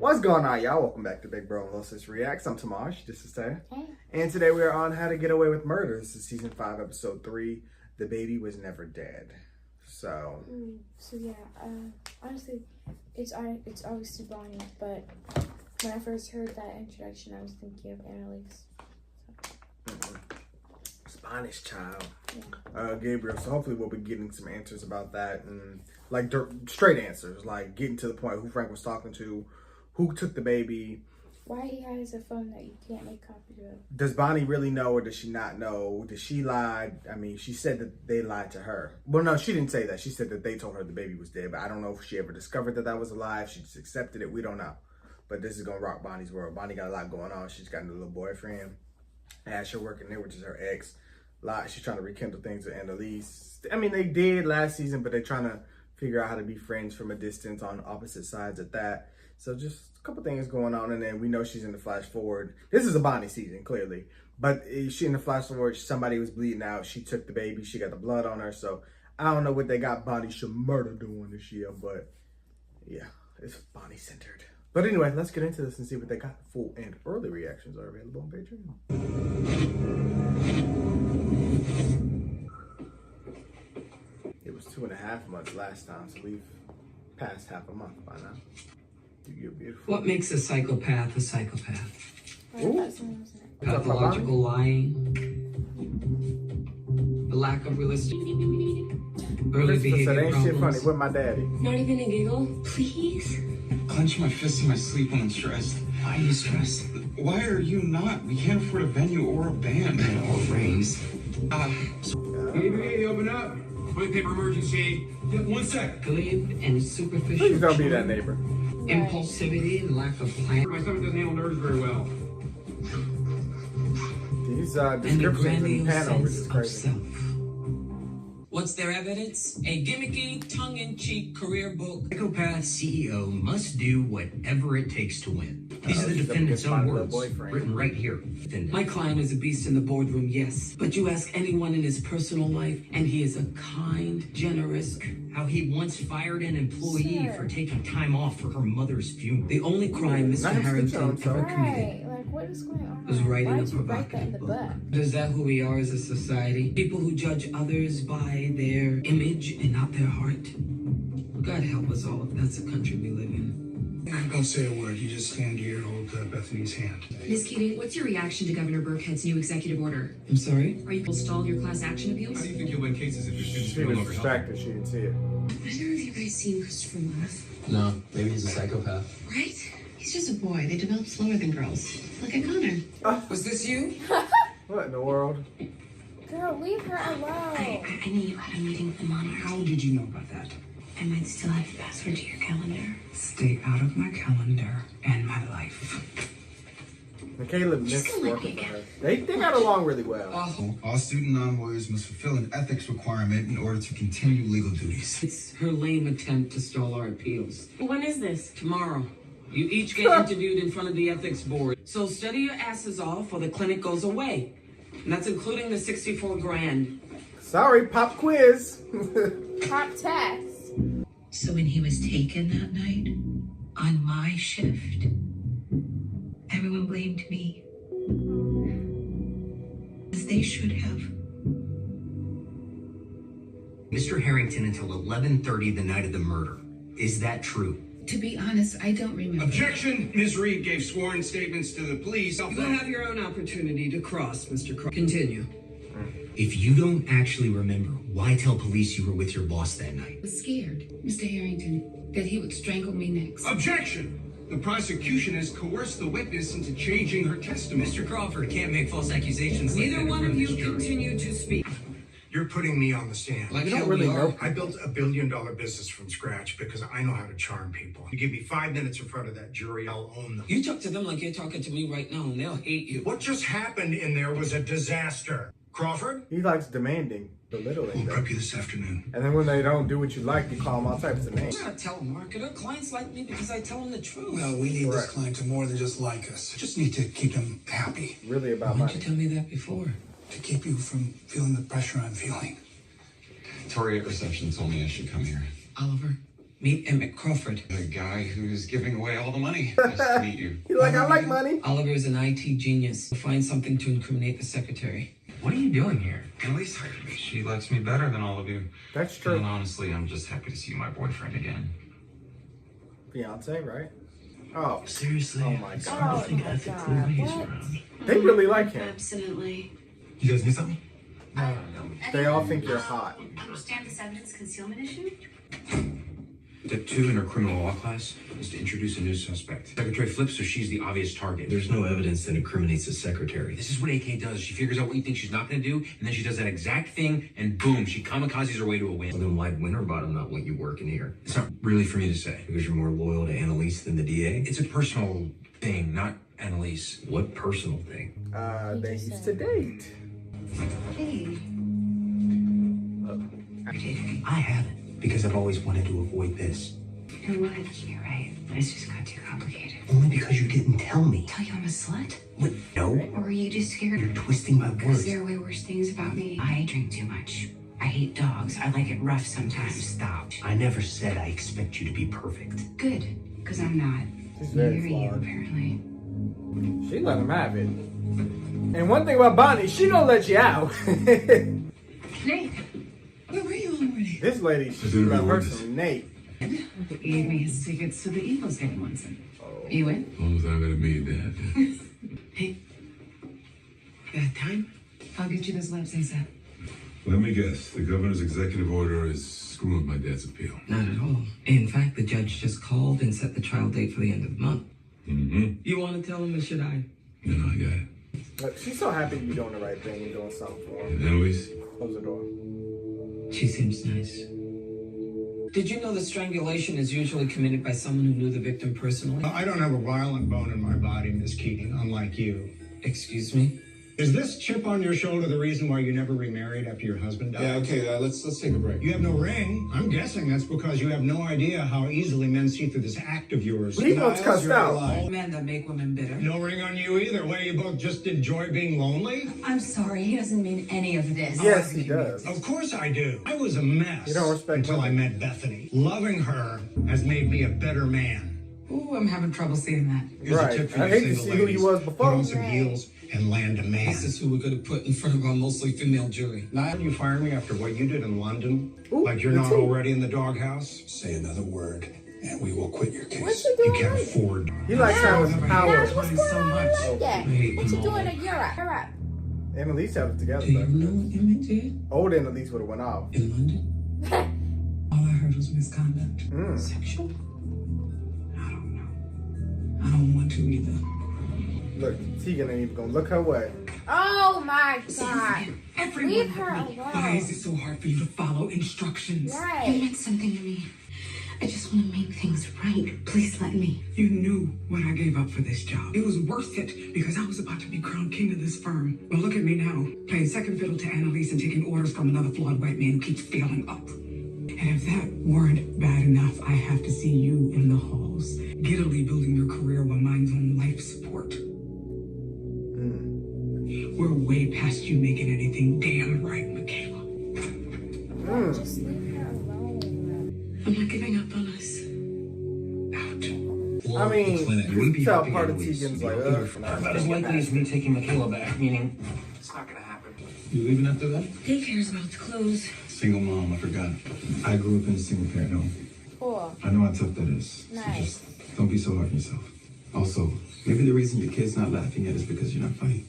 What's going on, y'all? Welcome back to Big Bro and Little Sis Reacts. I'm Tamaj. This is Tay. Hey. And today we are on How to Get Away with Murder. This is season 5, episode 3. The baby was never dead. So Yeah. Honestly, it's obviously Bonnie, but when I first heard that introduction, I was thinking of Annalise. Spanish child. Yeah. Gabriel. So hopefully we'll be getting some answers about that and like straight answers, like getting to the point who Frank was talking to, who took the baby. Why he has a phone that you can't make copies of. Does Bonnie really know or does she not know? Did she lie? I mean, she said that they lied to her. Well, no, she didn't say that. She said that they told her the baby was dead, but I don't know if she ever discovered that was a lie. If she just accepted it. We don't know. But this is going to rock Bonnie's world. Bonnie got a lot going on. She's got a little boyfriend, Asher working there, which is her ex. She's trying to rekindle things with Annalise. I mean, they did last season, but they're trying to figure out how to be friends from a distance on opposite sides at that. So just a couple things going on, and then we know she's in the flash forward. This is a Bonnie season, clearly. But she in the flash forward, somebody was bleeding out. She took the baby. She got the blood on her. So I don't know what they got Bonnie Murder doing this year, but yeah, it's Bonnie centered. But anyway, let's get into this and see what they got. Full and early reactions are available on Patreon. It was 2.5 months last time, so we've passed half a month by now. You're beautiful. What makes a psychopath a psychopath? Pathological lying, the lack of realistic early behavior said, ain't problems. shit funny with my daddy. Not even a giggle, please. Clench my fists in my sleep when I'm stressed. Why are you stressed? Why are you not? We can't afford a venue or a band. Or raise. Hey, open up. Toilet paper emergency. Yeah, 1 sec. Glib and superficial. Please don't be that neighbor. Impulsivity and lack of plan. My stomach doesn't handle nerves very well. These And a descriptions and grandiose panovers sense is of crazy. self. What's their evidence? A gimmicky, tongue-in-cheek career book. Psychopath CEO must do whatever it takes to win. These are the she's defendant's gonna own get words, boyfriend. written right here. Defendant. My client is a beast in the boardroom, yes. But you ask anyone in his personal life, and he is a kind, generous. How he once fired an employee for taking time off for her mother's funeral. The only crime Mr. Nice Harrington to know, ever committed Right, like what is going on? was writing Why a did you write that in provocative the book. book? Is that who we are as a society? People who judge others by their image and not their heart? God help us all if that's the country we live in. Don't say a word. You just stand here, hold Bethany's hand. Miss Keating, what's your reaction to Governor Burkhead's new executive order? I'm sorry? Are you stalled your class action appeals? How do you think you'll win cases if your students She no was longer help? distracted. She didn't see it. I don't know if you guys seen Christopher Moss. No, maybe he's a psychopath. Right? He's just a boy. They develop slower than girls. Look at Connor. Was this you? What in the world? Girl, leave her alone. I knew you had a meeting with the monitor. How did you know about that? I might still have the password to your calendar. Stay out of my calendar and my life. Michaela missed working for her. They got along really well. All student envoys must fulfill an ethics requirement in order to continue legal duties. It's her lame attempt to stall our appeals. When is this? Tomorrow, you each get interviewed in front of the ethics board. So study your asses off or the clinic goes away. And that's including the 64 grand. Sorry, pop quiz. Pop test. So when he was taken that night, on my shift, everyone blamed me. As they should have. Mr. Harrington until 11:30 the night of the murder. Is that true? To be honest, I don't remember. Objection! Ms. Reed gave sworn statements to the police. You'll have your own opportunity to cross, Mr. Cross. Continue. If you don't actually remember, why tell police you were with your boss that night? I was scared, Mr. Harrington, that he would strangle me next. Objection! The prosecution has coerced the witness into changing her testimony. Mr. Crawford can't make false accusations like that Neither in one front of you this jury. continue to speak. You're putting me on the stand. Like You don't how really we know. are. I built a $1 billion business from scratch because I know how to charm people. You give me 5 minutes in front of that jury, I'll own them. You talk to them like you're talking to me right now, and they'll hate you. What just happened in there was a disaster. Crawford? He likes demanding, belittling We'll them. prep you this afternoon. And then when they don't do what you like, you call them all types of names. I'm not a telemarketer. Clients like me because I tell them the truth. Well, we need Correct. this client to more than just like us. Just need to keep them happy. Really about Why money. didn't you tell me that before? To keep you from feeling the pressure I'm feeling. Tori at reception told me I should come here. Oliver, Meet Emmett Crawford. The guy who's giving away all the money. Nice to meet you. He's like, I like money. Oliver is an IT genius. He'll find something to incriminate the secretary. What are you doing here? Annalise hired me. She likes me better than all of you. That's true. And honestly, I'm just happy to see my boyfriend again. Fiance, right? Oh, Seriously? oh my Oh god. I think my Ethics God, and Maze what? around. They really like him. Absolutely. You guys need something? They all think you're hot. Understand this evidence concealment issue? Step 2 in our criminal law class is to introduce a new suspect. Secretary flips, so she's the obvious target. There's no evidence that incriminates the secretary. This is what AK does. She figures out what you think she's not going to do, and then she does that exact thing, and boom, she kamikazes her way to a Well, win. then why'd Winterbottom not want you working here? It's not really for me to say. Because you're more loyal to Annalise than the DA? It's a personal thing, not Annalise. What personal thing? They used to date. Hey. I haven't, because I've always wanted to avoid this. You know what? You're right. This just got too complicated. Only because you didn't tell me. Tell you I'm a slut? What? No? Or are you just scared? You're twisting my Because words. there are way worse things about me. I drink too much. I hate dogs. I like it rough sometimes. Stop. I never said I expect you to be perfect. Good. Because I'm not. She's very Neither are you, flawed. apparently. She let him have it. And one thing about Bonnie, she don't let you out. Nate, where were you all morning? This lady, she let her some Nate. He gave me his tickets to the Eagles game once. You in? As long as I gotta meet that. Hey, bad time? I'll get you those labs ASAP. Let me guess. The governor's executive order is screwing with my dad's appeal. Not at all. In fact, the judge just called and set the trial date for the end of the month. Mm-hmm. You want to tell him or should I? No, I got it. Look, she's so happy to be doing the right thing and doing something for him. And Annalise? Close the door. She seems nice. Did you know that strangulation is usually committed by someone who knew the victim personally? I don't have a violent bone in my body, Miss Keating, unlike you. Excuse me? Is this chip on your shoulder the reason why you never remarried after your husband died? Yeah, okay, let's take a break. You have no ring. I'm guessing that's because you have no idea how easily men see through this act of yours. He wants cussed out. All men that make women bitter. No ring on you either. What, do you both just enjoy being lonely? I'm sorry. He doesn't mean any of this. Yes, he does. Of course I do. I was a mess You don't respect until I women. met Bethany. Loving her has made me a better man. Ooh, I'm having trouble seeing that. Here's Right. a tip for I you hate to single see who he ladies. was Put before. on some heels and land a man. This is who we're going to put in front of our mostly female jury. Now you fire me after what you did in London? Ooh, Like you're me not too. already in the doghouse? Say another word, and we will quit your case. What's she You doing? can't Right? afford. He likes having power. What's going so on much. in London? Wait, What you come doing on. in Europe? Europe. Annalise have it together. Do you Though. know what Emmett did Old Annalise would have went off. in London? All I heard was misconduct. Mm. Sexual? I don't know. I don't want to either. Look, Tegan ain't even gonna look her way. Oh my God. Everyone Leave her but me. alone. Why is it so hard for you to follow instructions? You Right. meant something to me. I just want to make things right. Please let me. You knew what I gave up for this job. It was worth it because I was about to be crowned king of this firm. But look at me now, playing second fiddle to Annalise and taking orders from another flawed white man who keeps failing up. And if that weren't bad enough, I have to see you in the halls, giddily building your career while mine's on life support. We're way past you making anything damn right, Michaela. Just leave her alone. I'm not giving up on us. Out. I mean, you We'd can be tell happy part of Annalise Tegan's to be like, over for now. About as likely as me taking Michaela back, meaning it's not gonna happen. You leaving after that? Daycare's about to close. Single mom, I forgot. I grew up in a single parent home. Cool. I know how tough that is. Nice. So just don't be so hard on yourself. Also, maybe the reason your kid's not laughing yet is because you're not funny.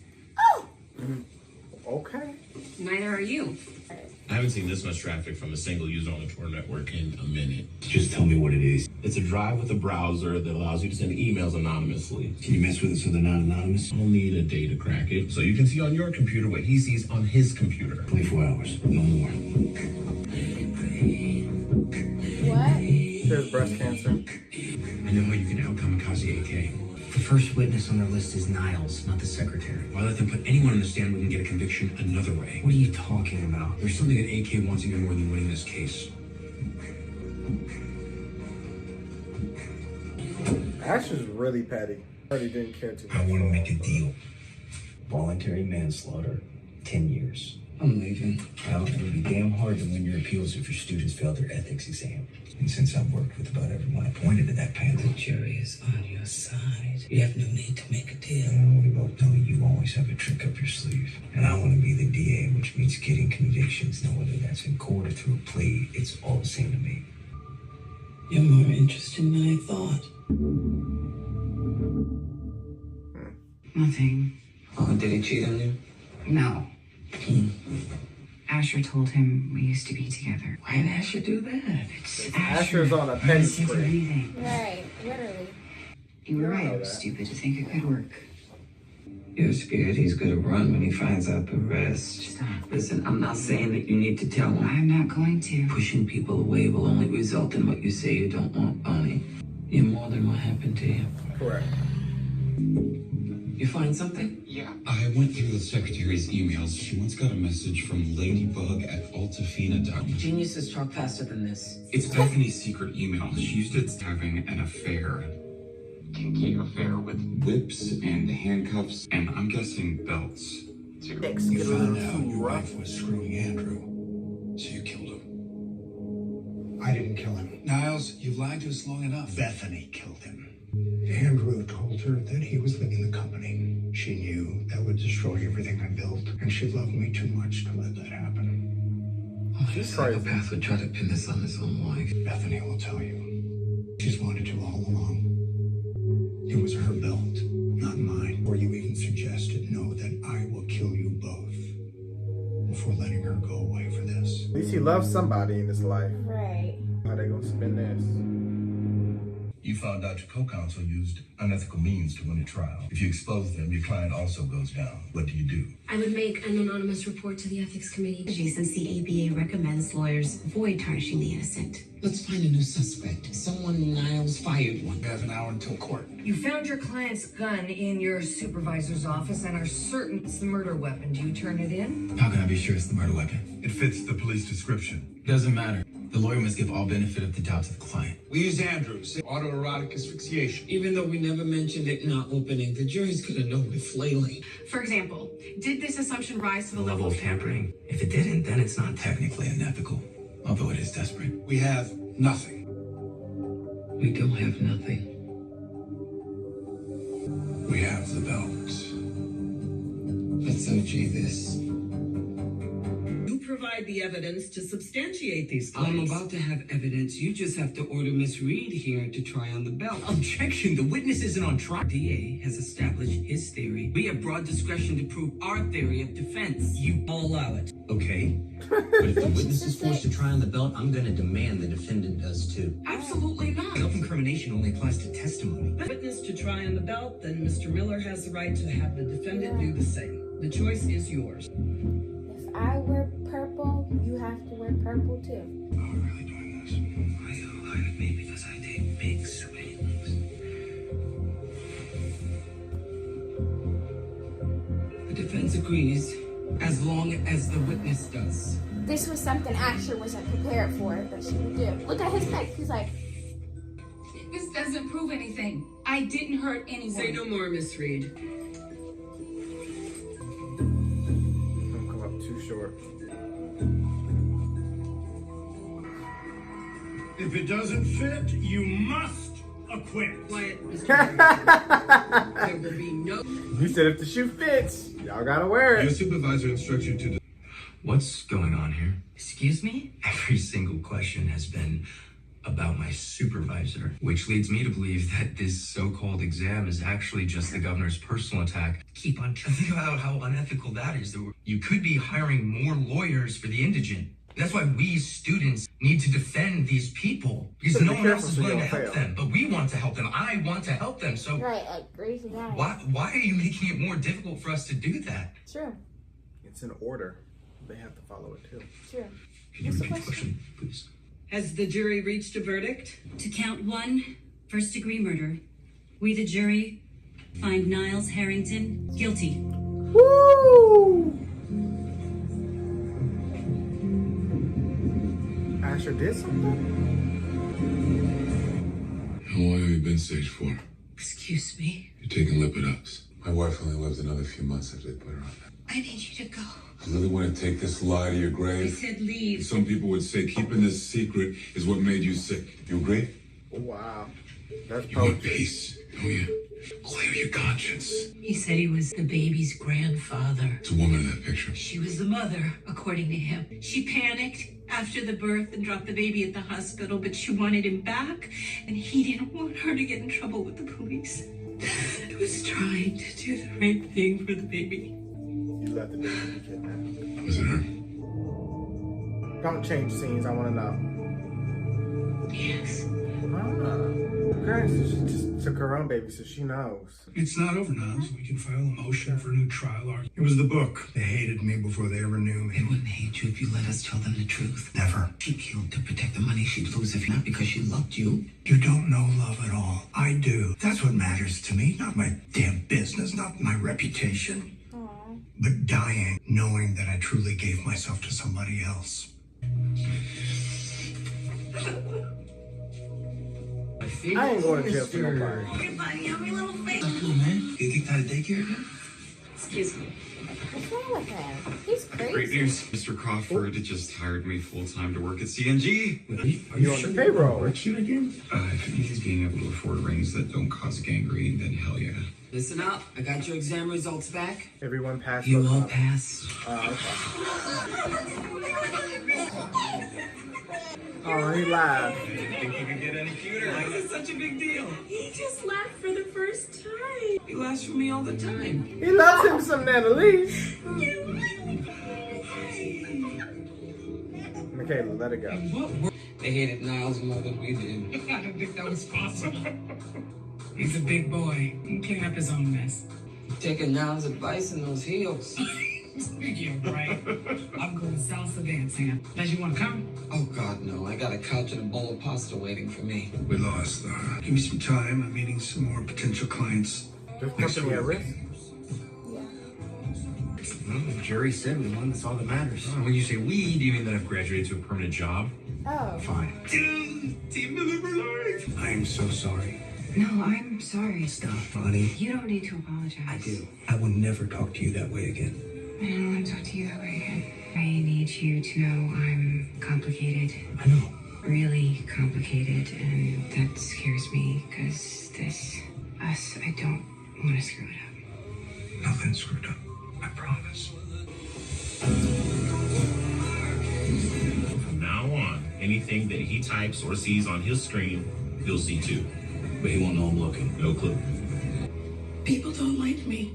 Okay. Neither are you. I haven't seen this much traffic from a single user on the Tor network in a minute. Just tell me what it is. It's a drive with a browser that allows you to send emails anonymously. Can you mess with it so they're not anonymous? You'll need a day to crack it, so you can see on your computer what he sees on his computer. 24 hours, no more. What? She has breast cancer. I know how you can out-kamikaze AK. The first witness on their list is Niles, not the secretary. Why let them put anyone on the stand who can get a conviction another way? What are you talking about? There's something that AK wants even more than winning this case. Ash is really petty. Really didn't care too much. I want to make a deal. Voluntary manslaughter, 10 years. I'm leaving. Well, it'll be damn hard to win your appeals if your students fail their ethics exam. And since I've worked with about everyone appointed to that panel, the jury is on your side. You have no need to make a deal. And we both know you always have a trick up your sleeve. And I want to be the DA, which means getting convictions. Now, whether that's in court or through a plea, it's all the same to me. You're more interesting than I thought. Nothing. Oh, did he cheat on you? No. Asher told him we used to be together. Why did Asher do that? It's Asher's on a penny He doesn't do anything. Right, literally. You were I right. know I was that. stupid to think it could work. You're scared he's gonna run when he finds out the rest. Stop. Listen, I'm not saying that you need to tell him. I'm not going to. Pushing people away will only result in what you say you don't want, Bonnie. You're more than what happened to you. Correct. You find something? Yeah. I went through the secretary's emails. She once got a message from Ladybug at altafina.com. Geniuses talk faster than this. It's Bethany's secret email. She used it having an affair. Kinky affair with whips and handcuffs, and I'm guessing belts, too. You found out your wife was screwing Andrew, so you killed him. I didn't kill him. Niles, you've lied to us long enough. Bethany killed him. Andrew told her that he was leaving the company. She knew that would destroy everything I built, and she loved me too much to let that happen. Only a psychopath would try to pin this on his own wife. Bethany will tell you. She's wanted to all along. It was her belt, not mine. Or you even suggested, no, that I will kill you both before letting her go away for this. At least he loves somebody in his life. Right. How they gonna spin this? You found out your co-counsel used unethical means to win a trial. If you expose them, your client also goes down. What do? I would make an anonymous report to the ethics committee. Since the ABA recommends lawyers avoid tarnishing the innocent. Let's find a new suspect. Someone Niles fired one. We have an hour until court. You found your client's gun in your supervisor's office and are certain it's the murder weapon. Do you turn it in? How can I be sure it's the murder weapon? It fits the police description. Doesn't matter. The lawyer must give all benefit of the doubt to the client. We use Andrews. Autoerotic asphyxiation. Even though we never mentioned it not opening, the jury's gonna know we're flailing. For example, did this assumption rise to The level of tampering. If it didn't, then it's not technically unethical, although it is desperate. We have nothing. We don't have nothing. We have the belt. Let's OJ this. You provide the evidence to substantiate these I'm claims. about to have evidence. You just have to order Miss Reed here to try on the belt. Objection! The witness isn't on trial. DA has established his theory. We have broad discretion to prove our theory of defense. You allow it. Okay. But if the witness is forced to try on the belt, I'm gonna demand the defendant does too. Absolutely not. Self-incrimination only applies to testimony. Witness to try on the belt, then Mr. Miller has the right to have the defendant do the same. The choice is yours. If I wear purple, you have to wear purple too. Oh, we're really doing this. I lied with me because I take big swings. The defense agrees, as long as the witness does. This was something Asher wasn't prepared for that she would do. Look at his neck. He's like, This doesn't prove anything. I didn't hurt anyone. Say no more, Miss Reed. Don't come up too short. If it doesn't fit, you must acquit. Quiet, Mr. Harrington. There will be no... You said if the shoe fits, y'all gotta wear Your it. supervisor instructs you to. What's going on here? Excuse me? Every single question has been about my supervisor, which leads me to believe that this so-called exam is actually just the governor's personal attack. Keep on think about how unethical that is. You could be hiring more lawyers for the indigent. That's why we students need to defend these people, because no one else is willing to help them. But we want to help them. I want to help them. So right, like crazy guy. why are you making it more difficult for us to do that? True. It's an order. They have to follow it too. True. Can you repeat the question, please? Has the jury reached a verdict? To count 1, first-degree murder, we, the jury, find Niles Harrington guilty. Woo! Asher did something? How long have you been stage 4? Excuse me? You're taking lipidops. My wife only lives another few months after they put her on that. I I need you to go. You really want to take this lie to your I grave? said leave. Some people would say keeping this secret is what made you sick. You agree? Wow. That's You want poetry. peace, don't you? Clear your conscience. He said he was the baby's grandfather. It's a woman in that picture. She was the mother, according to him. She panicked after the birth and dropped the baby at the hospital, but she wanted him back, and he didn't want her to get in trouble with the police. I was trying to do the right thing for the baby. You let the baby be kidnapped. Was it her? Don't change scenes. I want to know. Yes. Okay, she just took her own baby, so she knows. It's not over now, so we can file a motion for a new trial. It was the book. They hated me before they ever knew me. They wouldn't hate you if you let us tell them the truth. Never. She killed to protect the money she'd lose if not because she loved you. You don't know love at all. I do. That's what matters to me. Not my damn business, not my reputation. Aww. But dying, knowing that I truly gave myself to somebody else. I ain't going to jail for no party. Hey, buddy, I'm your little face. Cool, man. Get kicked out of daycare again? Excuse me. What's wrong with him? He's crazy. Great news. Mr. Crawford just hired me full-time to work at CNG. Are you on the payroll? Worksheet again? If it means being able to afford rings that don't cause gangrene, then hell yeah. Listen up. I got your exam results back. Everyone passed. You those all up. passed. Oh, he lied. Think you could get any cuter? Why is it such a big deal? He just laughed for the first time. He laughs for me all the time. He loves him some Annalise. Michaela, let it go. They hated Niles more than we did. I don't think that was possible. He's a big boy. He can clean up his own mess. Taking Niles' advice in those heels. Yeah, right. I'm going salsa dancing. Does you want to come? Oh, God, no. I got a couch and a bowl of pasta waiting for me. We lost. Give me some time. I'm meeting some more potential clients. There's company at risk. Well, the jury said we won. That's all that matters. When you say we, do you mean that I've graduated to a permanent job? Oh. Fine. Team Deliver Life! I am so sorry. No, I'm sorry. Stop, Bonnie. You don't need to apologize. I do. I will never talk to you that way again. I don't want to talk to you that way again. I need you to know I'm complicated. I know. Really complicated, and that scares me because us, I don't want to screw it up. Nothing screwed up. I promise. From now on, anything that he types or sees on his screen, he'll see too. But he won't know I'm looking. No clue. People don't like me.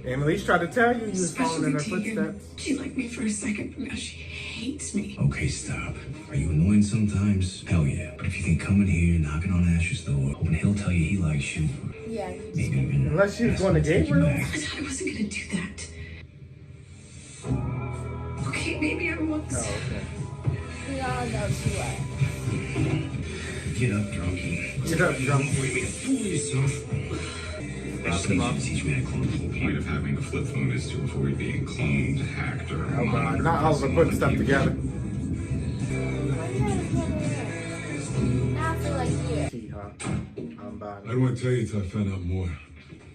Annalise tried to tell you was following in her footsteps. She liked me for a second, but now she hates me. Okay, stop. Are you annoying sometimes? Hell yeah. But if you think coming here, knocking on Ash's door, hoping he'll tell you he likes you, Yeah. maybe even Unless she was going to Gabriel. I thought I wasn't gonna do that. Okay, maybe I was. Oh, okay. We all know she was. get up, drunkie. Get up, drunk. Fool yourself. I just need you to teach me how to clone. The whole point of having a flip phone is to avoid being cloned, hacked, or Oh, God. monitored. Not all of them putting stuff together. Now I feel like you. Gee, huh? I'm I Bonnie. don't want to tell you until I find out more.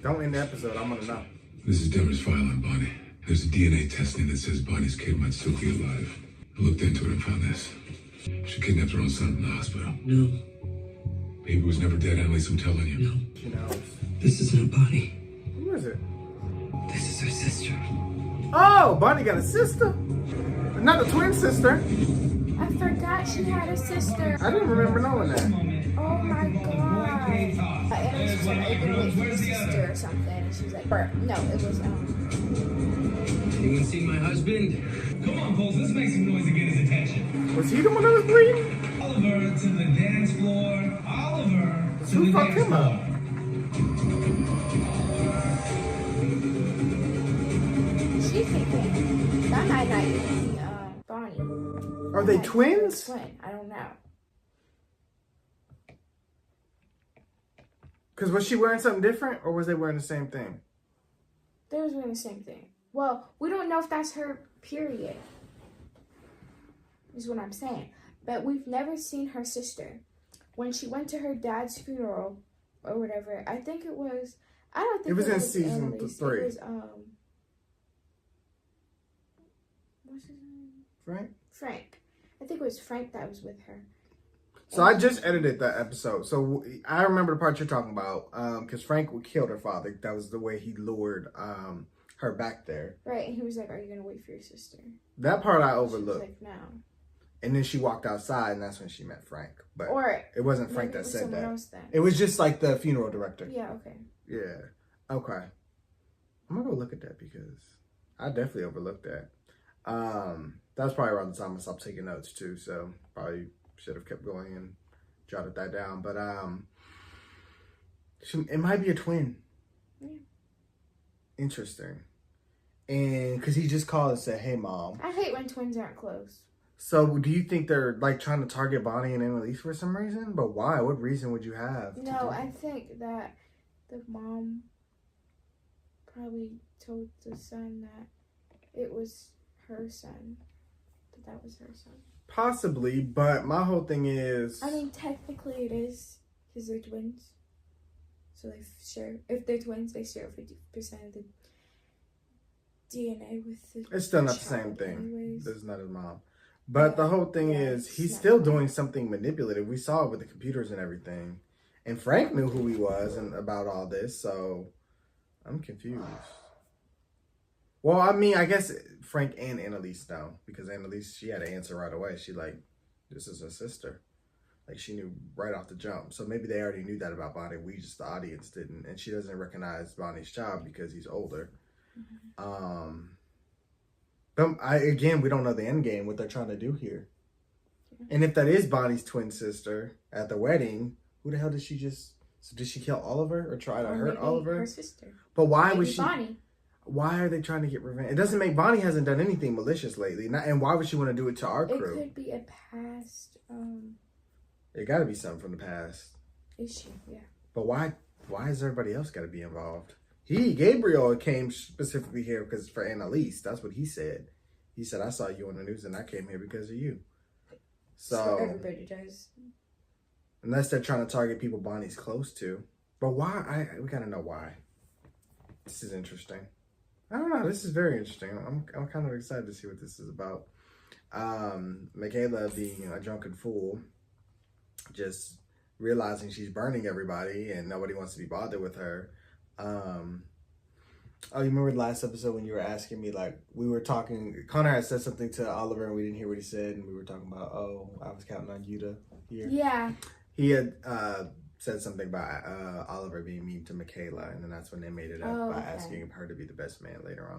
Don't end the episode. I'm going to know. This is Deborah's file on Bonnie. There's a DNA testing that says Bonnie's kid might still be alive. I looked into it and found this. She kidnapped her own son from the hospital. No, Baby was never dead, Annalise, I'm telling you. no. She knows. This is not Bonnie. Who is it? This is her sister. Oh, Bonnie got a sister. Not a twin sister. I forgot she had a sister. I didn't remember knowing that. Oh my god. And she was like, it was his sister or something. And she was like, no, it was, Anyone seen my husband? Come on, Pulse, let's make some noise to get his attention. Was he the one that was bleeding? Oliver to the dance floor. Oliver to Who the fucked dance him up? floor. she's thinking that might not even be Bonnie. Are they That might be twins? a twin. I don't know. Because was she wearing something different or was they wearing the same thing? They was wearing the same thing. Well, we don't know if that's her period. Is what I'm saying. But we've never seen her sister. When she went to her dad's funeral or whatever, I think it was. I don't think It was in Annalise. season 3. It was What's his name? Frank? Frank. I think it was Frank that was with her. So I just edited that episode. So I remember the part you're talking about. Because Frank killed her father. That was the way he lured her back there. Right, and he was like, "Are you going to wait for your sister?" That part I She was overlooked. like, "No." And then she walked outside, and that's when she met Frank. But Or it wasn't Frank maybe it that was said someone that. else then. It was just like the funeral director. Yeah, okay. Yeah. Okay. I'm gonna go look at that because I definitely overlooked that. That was probably around the time I stopped taking notes too, so probably should have kept going and jotted that down. But it might be a twin. Yeah. Interesting. And because he just called and said, "Hey, Mom." I hate when twins aren't close. So do you think they're like trying to target Bonnie and Annalise for some reason? But why? What reason would you have? No, I think that the mom probably told the son that it was her son. That was her son. Possibly, but my whole thing is... I mean, technically it is, because they're twins. So they share, if they're twins, they share 50% of the DNA with the It's still not the same child thing. anyways. This is not his mom. But the whole thing is, he's still doing something manipulative. We saw it with the computers and everything. And Frank knew who he was and about all this, so I'm confused. Well, I mean, I guess Frank and Annalise know, because Annalise, she had to answer right away. She like, this is her sister. Like, she knew right off the jump. So maybe they already knew that about Bonnie. We just, the audience, didn't. And she doesn't recognize Bonnie's child because he's older. Mm-hmm. But again, we don't know the end game, what they're trying to do here. And if that is Bonnie's twin sister at the wedding, who the hell did she just... So did she kill Oliver or try to hurt Oliver? Her sister. But why Maybe was she... Bonnie. Why are they trying to get revenge? It doesn't make... Bonnie hasn't done anything malicious lately. And why would she want to do it to our crew? It could be a past It got to be something from the past. issue, yeah. But why has everybody else got to be involved? Gabriel came specifically here because for Annalise. That's what he said. He said, I saw you on the news and I came here because of you. So everybody does. Unless they're trying to target people Bonnie's close to. But why? We got to know why. This is interesting. I don't know. This is very interesting. I'm kind of excited to see what this is about. Michaela being a drunken fool. Just realizing she's burning everybody and nobody wants to be bothered with her. Oh, you remember the last episode when you were asking me, like, we were talking, Connor had said something to Oliver and we didn't hear what he said, and we were talking about, oh, I was counting on you to hear. Yeah. He had said something about Oliver being mean to Michaela, and then that's when they made it up by asking her to be the best man later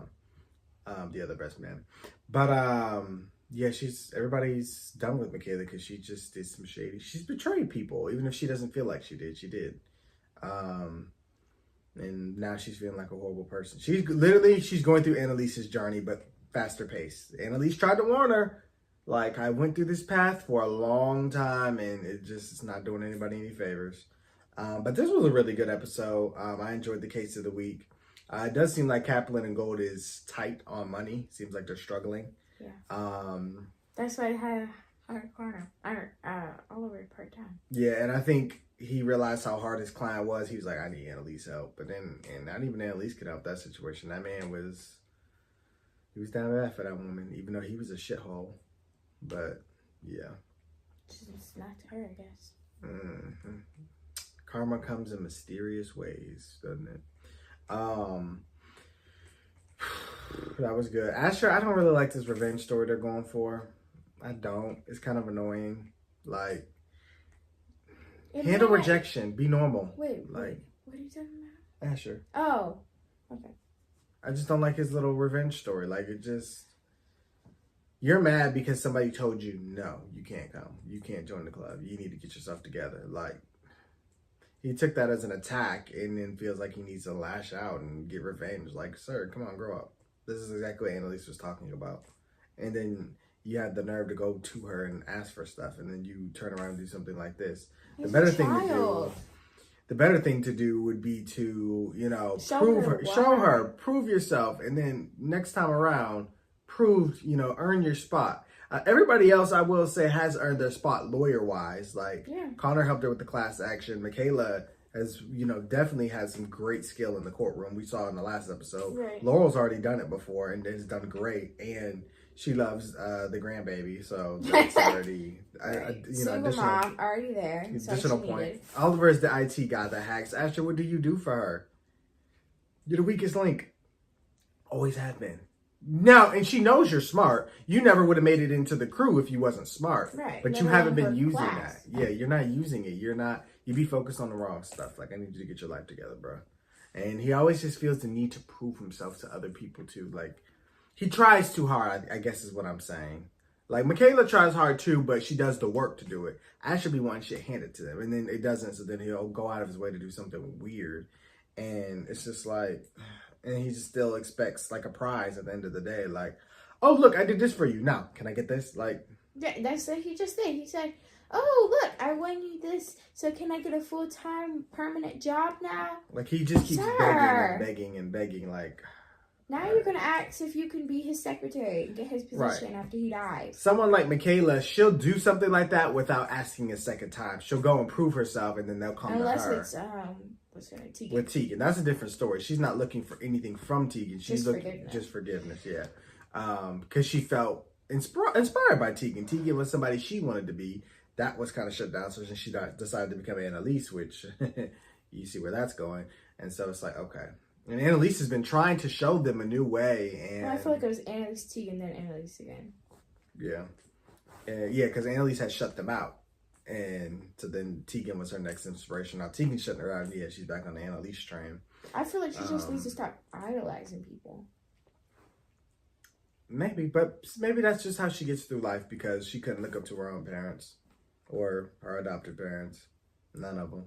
on. The other best man. But, yeah, everybody's done with Michaela because she just did some shady. She's betrayed people, even if she doesn't feel like she did. She did. And now she's feeling like a horrible person. She's going through Annalise's journey, but faster pace. Annalise tried to warn her. Like, I went through this path for a long time, and it's not doing anybody any favors. But this was a really good episode. I enjoyed the case of the week. It does seem like Kaplan and Gold is tight on money. Seems like they're struggling. Yeah. That's why I had Oliver part-time. Yeah, and I think he realized how hard his client was. He was like, I need Annalise help. But then, and not even Annalise could help that situation. That man was down bad for that woman, even though he was a shithole. But, yeah. It's not to her, I guess. Mm-hmm. Karma comes in mysterious ways, doesn't it? That was good. Asher, I don't really like this revenge story they're going for. I don't. It's kind of annoying. Like, handle rejection. Be normal. Wait, what are you talking about? Asher. Oh, okay. I just don't like his little revenge story. Like, you're mad because somebody told you, no, you can't come. You can't join the club. You need to get yourself together. Like, he took that as an attack and then feels like he needs to lash out and get revenge. Like, sir, come on, grow up. This is exactly what Annalise was talking about. And then you had the nerve to go to her and ask for stuff, and then you turn around and do something like this. The better thing to do would be to, show her, prove yourself, and then next time around, earn your spot. Everybody else, I will say, has earned their spot lawyer-wise. Like, Connor helped her with the class action. Michaela has, definitely has some great skill in the courtroom. We saw in the last episode. Right. Laurel's already done it before and has done great. And she loves the grandbaby, so that's already single mom already there. Additional point. Oliver is the IT guy that hacks. Asher, what do you do for her? You're the weakest link. Always have been. No, and she knows you're smart. You never would have made it into the crew if you wasn't smart. Right. But you haven't been using that. Yeah, you're not using it. You be focused on the wrong stuff. Like, I need you to get your life together, bro. And he always just feels the need to prove himself to other people too. Like, he tries too hard, I guess is what I'm saying. Like, Michaela tries hard too, but she does the work to do it. I should be wanting shit handed to them. And then it doesn't, so then he'll go out of his way to do something weird. And it's just like... And he just still expects like a prize at the end of the day. Like, oh, look, I did this for you. Now, can I get this? Like, yeah, that's what he just did. He said, oh, look, I won you this. So can I get a full-time permanent job now? Like, he just keeps begging and begging. Like, now you're going to ask if you can be his secretary and get his position after he dies. Someone like Michaela, she'll do something like that without asking a second time. She'll go and prove herself, and then they'll come to her. Unless it's, Tegan. With Tegan. That's a different story. She's not looking for anything from Tegan. She's looking just forgiveness, yeah. Because she felt inspired by Tegan. Tegan was somebody she wanted to be. That was kind of shut down, so she decided to become Annalise, which you see where that's going. And so it's like, okay. And Annalise has been trying to show them a new way. And I feel like it was Annalise Tegan, then Annalise again. Yeah. Yeah, because Annalise had shut them out. And so then Tegan was her next inspiration. Now Tegan's shutting her out. Yeah, she's back on the Annalise train. I feel like she just needs to stop idolizing people. Maybe, but maybe that's just how she gets through life because she couldn't look up to her own parents or her adopted parents. None of them.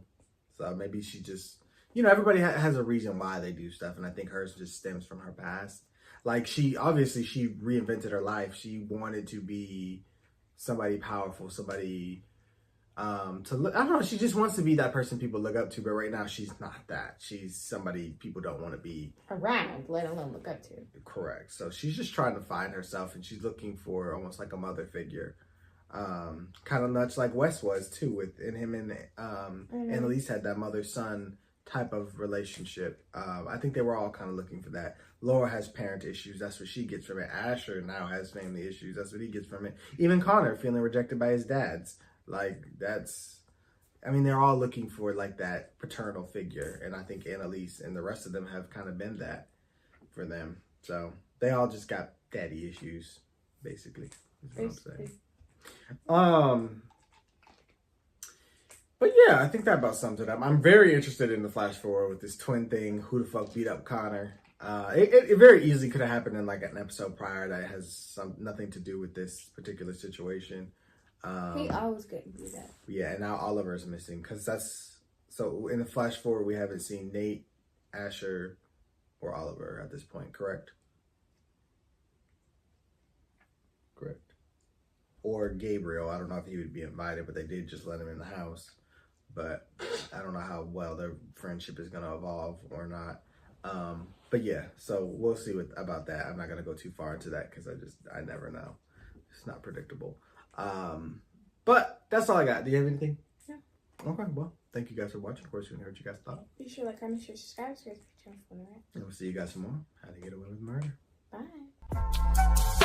So maybe she just, everybody has a reason why they do stuff. And I think hers just stems from her past. Like she reinvented her life. She wanted to be somebody powerful, somebody... I don't know, she just wants to be that person people look up to, but right now she's not that. She's somebody people don't want to be around, let alone look up to. Correct. So she's just trying to find herself, and she's looking for almost like a mother figure. Kind of much like Wes was too, with him and Annalise had that mother-son type of relationship. I think they were all kind of looking for that. Laura has parent issues. That's what she gets from it. Asher now has family issues. That's what he gets from it. Even Connor feeling rejected by his dads. Like, they're all looking for, like, that paternal figure. And I think Annalise and the rest of them have kind of been that for them. So, they all just got daddy issues, basically. Is what I'm saying. But, yeah, I think that about sums it up. I'm very interested in the flash forward with this twin thing. Who the fuck beat up Connor? It very easily could have happened in, like, an episode prior that has nothing to do with this particular situation. He always couldn't do that. Yeah, and now Oliver's missing because so in the flash forward we haven't seen Nate, Asher, or Oliver at this point, correct? Correct. Or Gabriel. I don't know if he would be invited, but they did just let him in the house. But I don't know how well their friendship is going to evolve or not. But yeah, so we'll see about that. I'm not going to go too far into that because I never know. It's not predictable. But that's all I got. Do you have anything? No. Okay, well, thank you guys for watching. Of course, we heard what you guys thought. Be sure to like, comment, share, subscribe. And we'll see you guys tomorrow. How to Get Away with Murder. Bye.